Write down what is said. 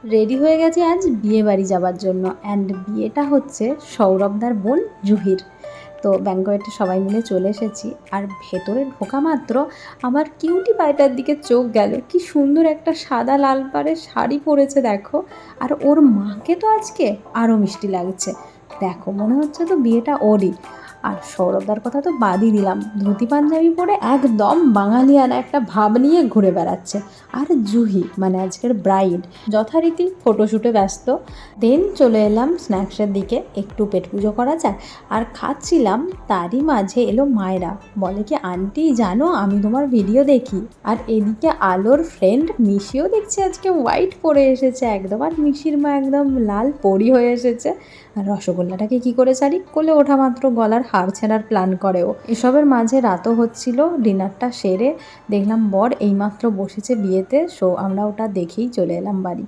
Ready হয়ে গেছি আজ বিয়ে বাড়ি যাবার জন্য। অ্যান্ড বিয়েটা হচ্ছে সৌরভদার বোন জুহির। তো ব্যাঙ্কোয়েটে সবাই মিলে চলে এসেছি। আর ভেতরে ঢোকা মাত্র আমার কিউটি পায়টার দিকে চোখ গেল। কি সুন্দর একটা সাদা লাল পাড়ের শাড়ি পরেছে দেখো। আর ওর মাকে তো আজকে আরও মিষ্টি লাগছে। দেখো মনে হচ্ছে তো বিয়েটা ওরই। আর সৌরভদার কথা তো বাদই দিলাম, ধুতি পাঞ্জাবি পরে একদম বাঙালিয়ানা একটা ভাব নিয়ে ঘুরে বেড়াচ্ছে। আর জুহি মানে আজকের ব্রাইড যথারীতি ফটোশ্যুটে ব্যস্ত। দেন চলে এলাম স্ন্যাক্সের দিকে, একটু পেট পুজো করা যাক। আর খাচ্ছিলাম, তারই মাঝে এলো মায়েরা, বলে কি আন্টি জানো আমি তোমার ভিডিও দেখি। আর এদিকে আলোর ফ্রেন্ড মিশিও দেখছি আজকে হোয়াইট পরে এসেছে একদম। আর মিশির মা একদম লাল পরি হয়ে এসেছে। আর রসগোল্লাটাকে কি করে ছাড়ি, কোলে ওঠা মাত্র গলার হাড় ছেঁড়ার প্ল্যান করেও। এসবের মাঝে রাতও হচ্ছিল। ডিনারটা সেরে দেখলাম বর এইমাত্র বসেছে বিয়েতে, সো আমরা ওটা দেখেই চলে এলাম বাড়ি।